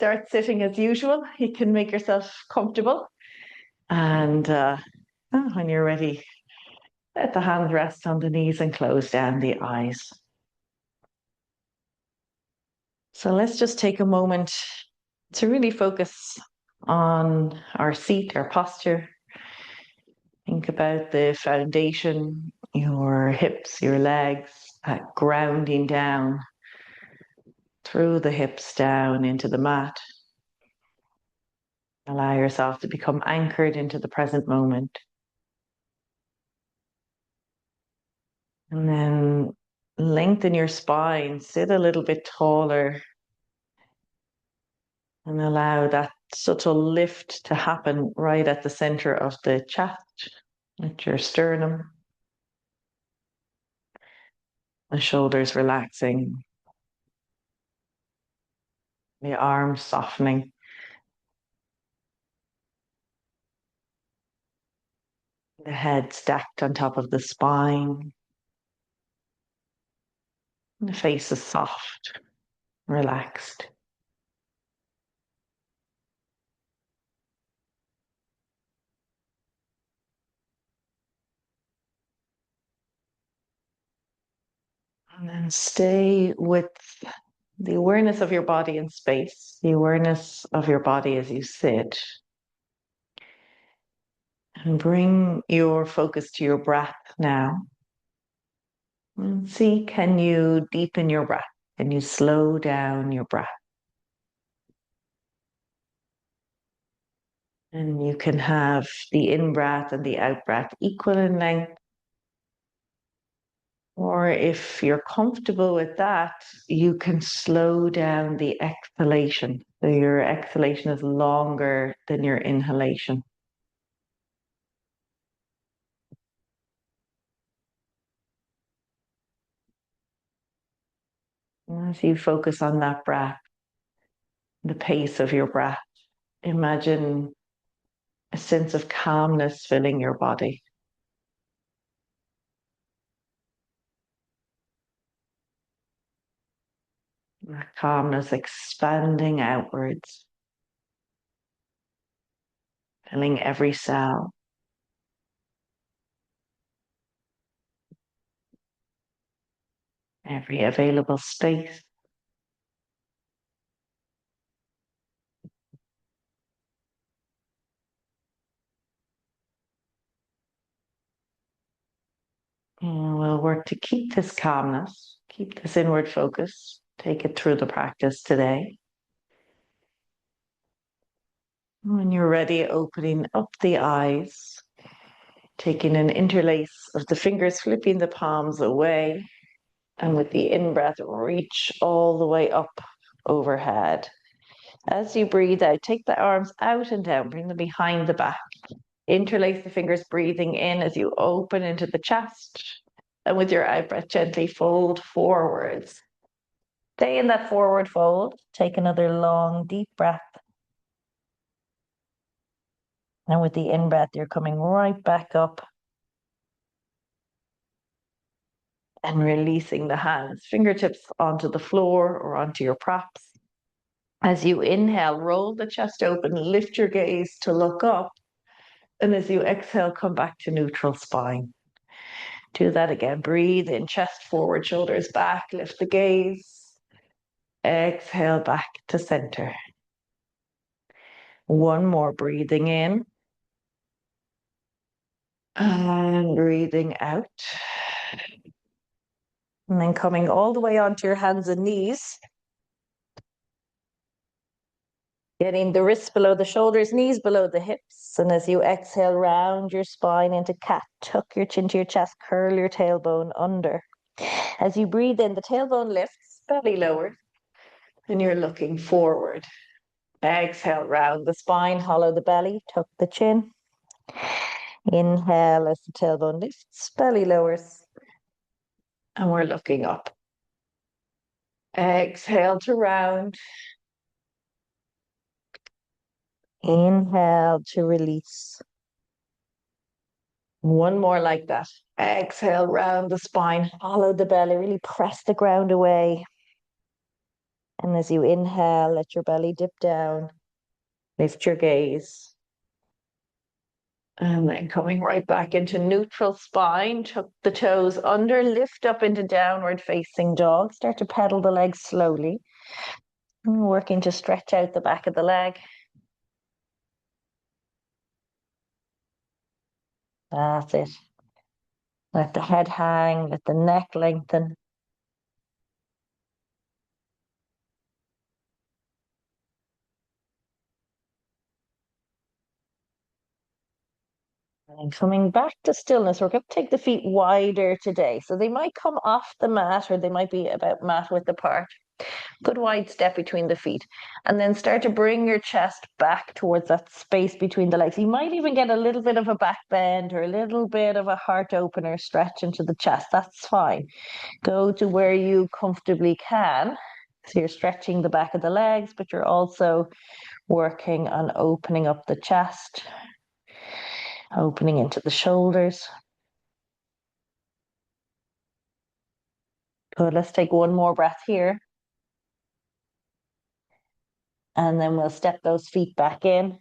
start sitting as usual. You can make yourself comfortable. And when you're ready, let the hands rest on the knees and close down the eyes. So let's just take a moment to really focus on our seat, our posture. Think about the foundation, your hips, your legs, that grounding down through the hips down into the mat. Allow yourself to become anchored into the present moment. And then lengthen your spine, sit a little bit taller, and allow that subtle lift to happen right at the center of the chest, at your sternum. The shoulders relaxing, the arms softening. The head stacked on top of the spine. The face is soft, relaxed. And then stay with the awareness of your body in space, the awareness of your body as you sit. And bring your focus to your breath now. And see, can you deepen your breath? Can you slow down your breath? And you can have the in-breath and the out-breath equal in length. Or if you're comfortable with that, you can slow down the exhalation. So your exhalation is longer than your inhalation. As you focus on that breath, the pace of your breath, imagine a sense of calmness filling your body. That calmness expanding outwards, filling every cell. Every available space. And we'll work to keep this calmness, keep this inward focus, take it through the practice today. When you're ready, opening up the eyes, taking an interlace of the fingers, flipping the palms away, and with the in-breath, reach all the way up overhead. As you breathe out, take the arms out and down, bring them behind the back. Interlace the fingers, breathing in as you open into the chest. And with your out breath, gently fold forwards. Stay in that forward fold. Take another long, deep breath. And with the in-breath, you're coming right back up. And releasing the hands, fingertips onto the floor or onto your props. As you inhale, roll the chest open, lift your gaze to look up. And as you exhale, come back to neutral spine. Do that again. Breathe in, chest forward, shoulders back, lift the gaze. Exhale back to center. One more, breathing in. And breathing out. And then coming all the way onto your hands and knees. Getting the wrists below the shoulders, knees below the hips. And as you exhale, round your spine into cat. Tuck your chin to your chest, curl your tailbone under. As you breathe in, the tailbone lifts, belly lowers, and you're looking forward. Exhale, round the spine, hollow the belly, tuck the chin. Inhale as the tailbone lifts, belly lowers, and we're looking up. Exhale to round. Inhale to release. One more like that. Exhale, round the spine, hollow the belly, really press the ground away. And as you inhale, let your belly dip down, lift your gaze. And then coming right back into neutral spine, tuck the toes under, lift up into downward facing dog. Start to pedal the legs slowly. Working to stretch out the back of the leg. That's it. Let the head hang, let the neck lengthen. And coming back to stillness, we're going to take the feet wider today. So they might come off the mat or they might be about mat width apart. Good wide step between the feet. And then start to bring your chest back towards that space between the legs. You might even get a little bit of a back bend or a little bit of a heart opener stretch into the chest. That's fine. Go to where you comfortably can. So you're stretching the back of the legs, but you're also working on opening up the chest, opening into the shoulders. Good, let's take one more breath here. And then we'll step those feet back in.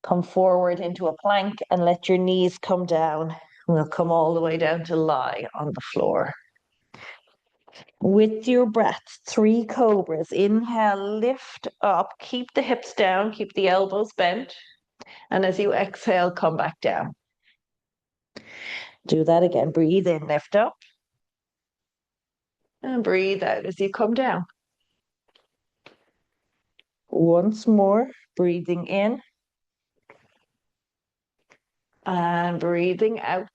Come forward into a plank and let your knees come down. We'll come all the way down to lie on the floor. With your breath, 3 cobras. Inhale, lift up, keep the hips down, keep the elbows bent. And as you exhale, come back down. Do that again. Breathe in, lift up. And breathe out as you come down. Once more, breathing in. And breathing out.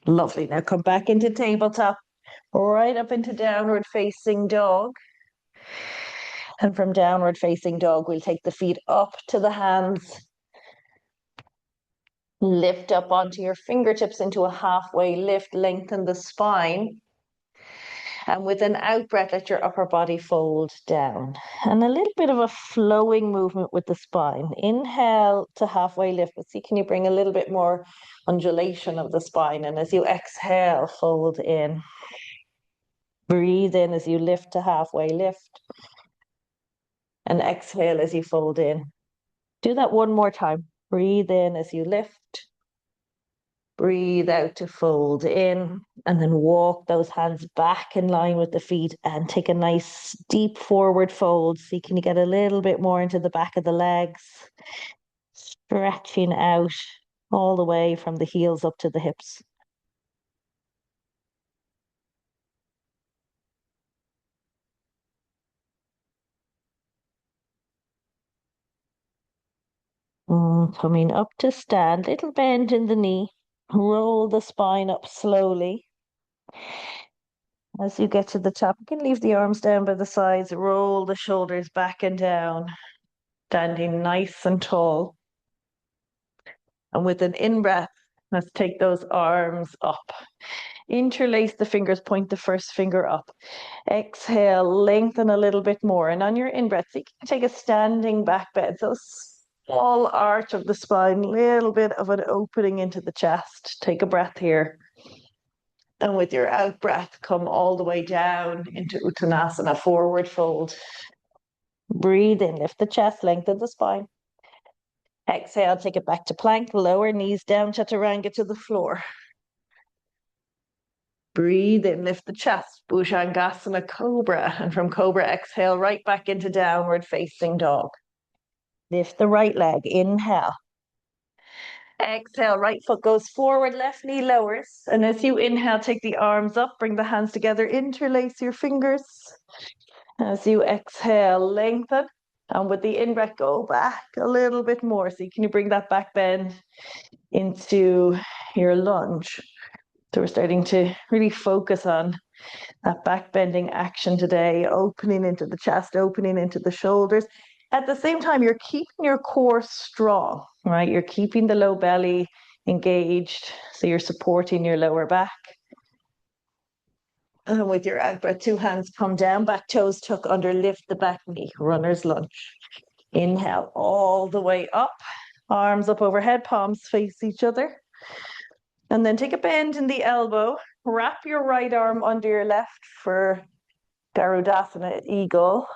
Lovely. Now come back into tabletop, right up into downward facing dog. And from downward facing dog, we'll take the feet up to the hands. Lift up onto your fingertips into a halfway lift, lengthen the spine. And with an out breath, let your upper body fold down. And a little bit of a flowing movement with the spine. Inhale to halfway lift, but see, can you bring a little bit more undulation of the spine? And as you exhale, fold in. Breathe in as you lift to halfway lift. And exhale as you fold in. Do that one more time. Breathe in as you lift. Breathe out to fold in, and then walk those hands back in line with the feet and take a nice deep forward fold. See, can you get a little bit more into the back of the legs? Stretching out all the way from the heels up to the hips. Coming up to stand, little bend in the knee. Roll the spine up slowly. As you get to the top, you can leave the arms down by the sides, roll the shoulders back and down, standing nice and tall. And with an in-breath, let's take those arms up. Interlace the fingers, point the first finger up. Exhale, lengthen a little bit more. And on your in-breath, you can take a standing back bend. So small arch of the spine, little bit of an opening into the chest. Take a breath here. And with your out breath, come all the way down into Uttanasana, forward fold. Breathe in, lift the chest, lengthen the spine. Exhale, take it back to plank, lower knees down, chaturanga to the floor. Breathe in, lift the chest, Bhujangasana, Cobra. And from Cobra, exhale right back into downward facing dog. Lift the right leg, inhale. Exhale, right foot goes forward, left knee lowers. And as you inhale, take the arms up, bring the hands together, interlace your fingers. As you exhale, lengthen. And with the in-breath, go back a little bit more. So can you bring that back bend into your lunge? So we're starting to really focus on that back bending action today, opening into the chest, opening into the shoulders. At the same time, you're keeping your core strong, right? You're keeping the low belly engaged. So you're supporting your lower back. And with your out breath, 2 hands come down, back toes tuck under, lift the back knee, runner's lunge. Inhale all the way up, arms up overhead, palms face each other. And then take a bend in the elbow, wrap your right arm under your left for Garudasana, eagle.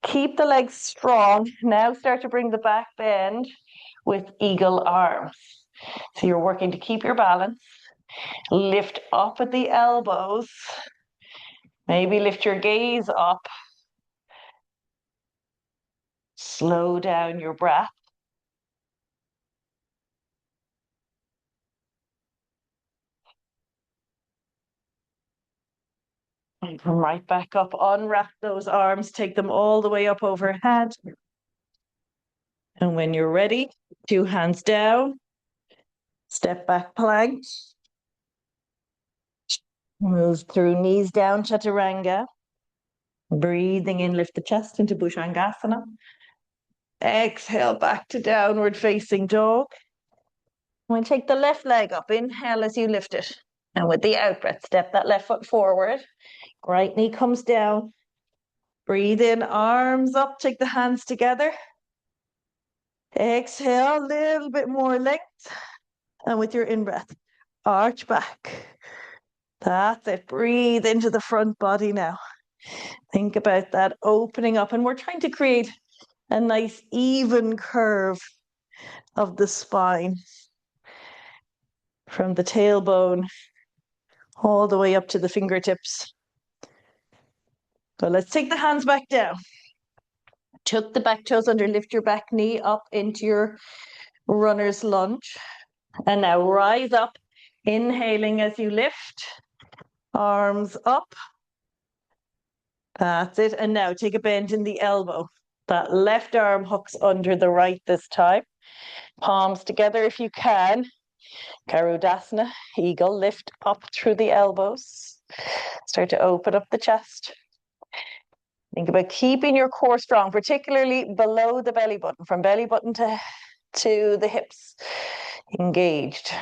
Keep the legs strong. Now start to bring the back bend with eagle arms. So you're working to keep your balance. Lift up at the elbows. Maybe lift your gaze up. Slow down your breath. And come right back up. Unwrap those arms. Take them all the way up overhead. And when you're ready, 2 hands down. Step back plank. Move through knees down, chaturanga. Breathing in, lift the chest into Bhujangasana. Exhale back to downward facing dog. We'll take the left leg up. Inhale as you lift it. And with the out breath, step that left foot forward. Right knee comes down. Breathe in, arms up, take the hands together. Exhale, a little bit more length. And with your in-breath, arch back. That's it. Breathe into the front body now. Think about that opening up. And we're trying to create a nice even curve of the spine from the tailbone all the way up to the fingertips. So let's take the hands back down. Tuck the back toes under, lift your back knee up into your runner's lunge. And now rise up, inhaling as you lift. Arms up. That's it. And now take a bend in the elbow. That left arm hooks under the right this time. Palms together if you can. Garudasana, eagle, lift up through the elbows. Start to open up the chest. Think about keeping your core strong, particularly below the belly button, from belly button to the hips. Engaged.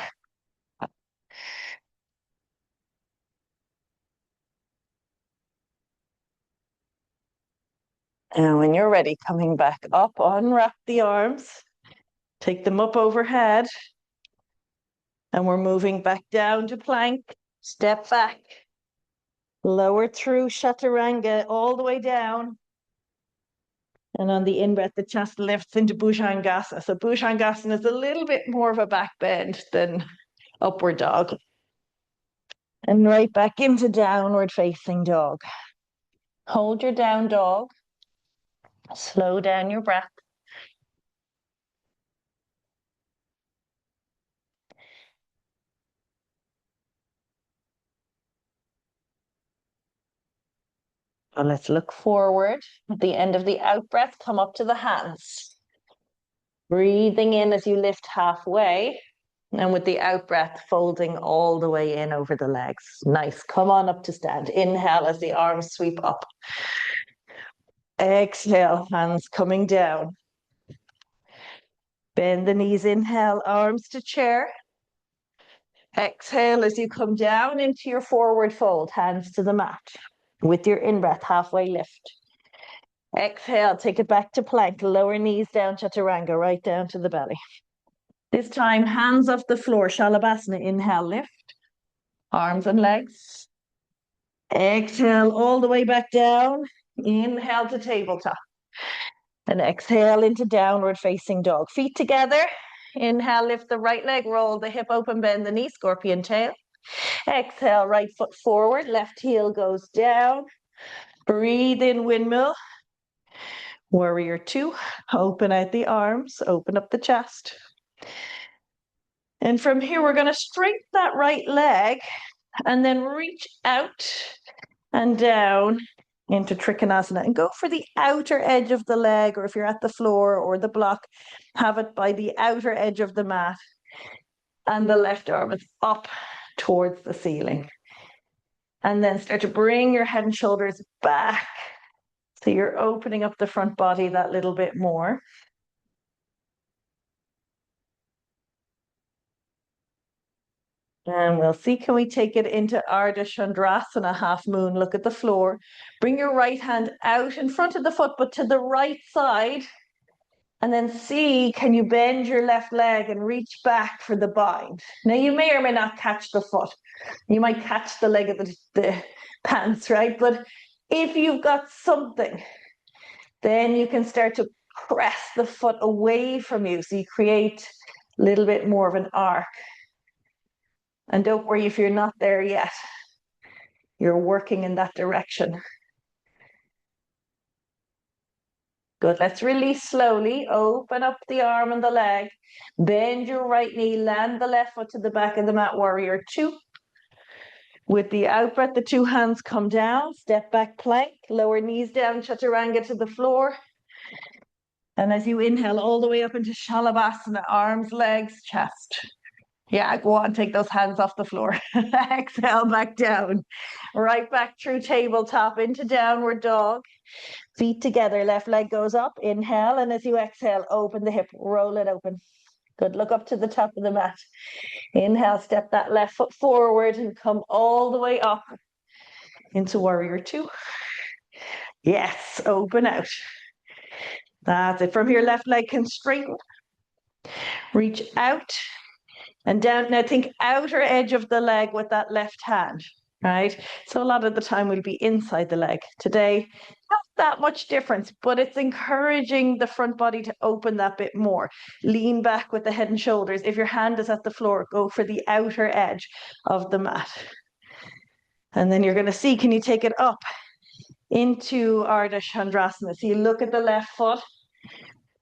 And when you're ready, coming back up, unwrap the arms. Take them up overhead. And we're moving back down to plank. Step back. Lower through chaturanga all the way down. And on the in-breath, the chest lifts into Bhujangasana. So Bhujangasana is a little bit more of a back bend than upward dog. And right back into downward facing dog. Hold your down dog. Slow down your breath. So let's look forward. At the end of the out breath, come up to the hands. Breathing in as you lift halfway. And with the out breath, folding all the way in over the legs. Nice. Come on up to stand. Inhale as the arms sweep up. Exhale, hands coming down. Bend the knees, inhale, arms to chair. Exhale as you come down into your forward fold, hands to the mat. With your in-breath, halfway lift. Exhale, take it back to plank, lower knees down, chaturanga, right down to the belly. This time, hands off the floor, Salabhasana, inhale, lift. Arms and legs. Exhale all the way back down. Inhale to tabletop. And exhale into downward facing dog. Feet together. Inhale, lift the right leg, roll the hip open, bend the knee, scorpion tail. Exhale, right foot forward, left heel goes down. Breathe in, windmill. Warrior 2. Open out the arms, open up the chest. And from here, we're going to straighten that right leg and then reach out and down into Trikonasana and go for the outer edge of the leg, or if you're at the floor or the block, have it by the outer edge of the mat. And the left arm is up towards the ceiling. And then start to bring your head and shoulders back. So you're opening up the front body that little bit more. And we'll see, can we take it into Ardha Chandrasana, half moon, look at the floor. Bring your right hand out in front of the foot, but to the right side. And then see, can you bend your left leg and reach back for the bind? Now you may or may not catch the foot. You might catch the leg of the pants, right? But If you've got something, then you can start to press the foot away from you. So you create a little bit more of an arc. And don't worry if you're not there yet. You're working in that direction. Good. Let's release slowly. Open up the arm and the leg. Bend your right knee. Land the left foot to the back of the mat. Warrior 2. With the out breath, the 2 hands come down. Step back plank. Lower knees down. Chaturanga to the floor. And as you inhale all the way up into Salabhasana, arms, legs, chest. Yeah, go on, take those hands off the floor. Exhale back down. Right back through tabletop into downward dog. Feet together, left leg goes up. Inhale, and as you exhale, open the hip, roll it open. Good, look up to the top of the mat. Inhale, step that left foot forward and come all the way up into warrior 2. Yes, open out. That's it. From here, left leg can straighten. Reach out and down. Now think outer edge of the leg with that left hand, right? So a lot of the time we'll be inside the leg. Today, not that much difference, but it's encouraging the front body to open that bit more. Lean back with the head and shoulders. If your hand is at the floor, go for the outer edge of the mat. And then you're going to see, can you take it up into Ardha Chandrasana? So you look at the left foot,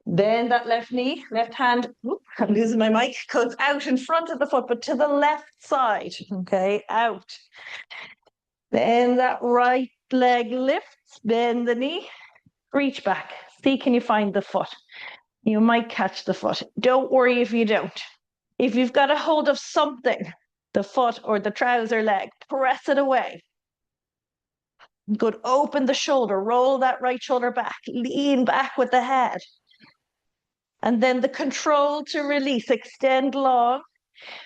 bend that left knee, left hand, I'm losing my mic, goes out in front of the foot, but to the left side, okay, out. Then that right leg lifts, bend the knee, reach back. See, can you find the foot? You might catch the foot. Don't worry if you don't. If you've got a hold of something, the foot or the trouser leg, press it away. Good, open the shoulder, roll that right shoulder back, lean back with the head. And then the control to release, extend long,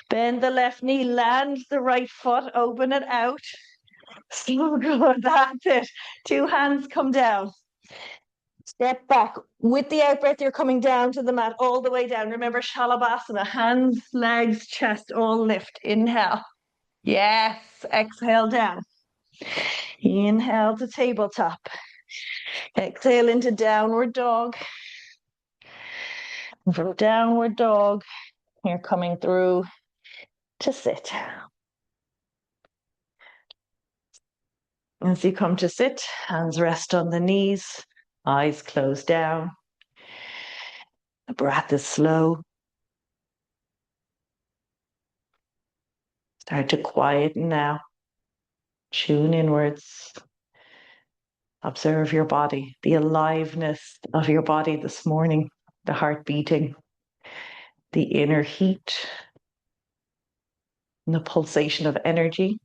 bend the left knee, land the right foot, open it out. So good, that's it. 2 hands come down. Step back. With the out breath, you're coming down to the mat, all the way down. Remember, Salabhasana, hands, legs, chest, all lift. Inhale. Yes, exhale down. Inhale to tabletop. Exhale into downward dog. From downward dog, you're coming through to sit. As you come to sit, hands rest on the knees, eyes closed down. The breath is slow. Start to quieten now. Tune inwards. Observe your body, the aliveness of your body this morning, the heart beating, the inner heat, and the pulsation of energy.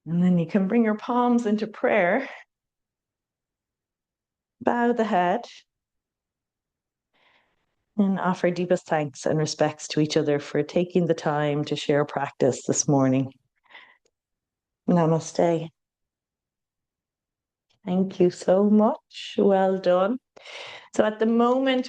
And then you can bring your palms into prayer. Bow the head. And offer deepest thanks and respects to each other for taking the time to share practice this morning. Namaste. Thank you so much. Well done. So at the moment,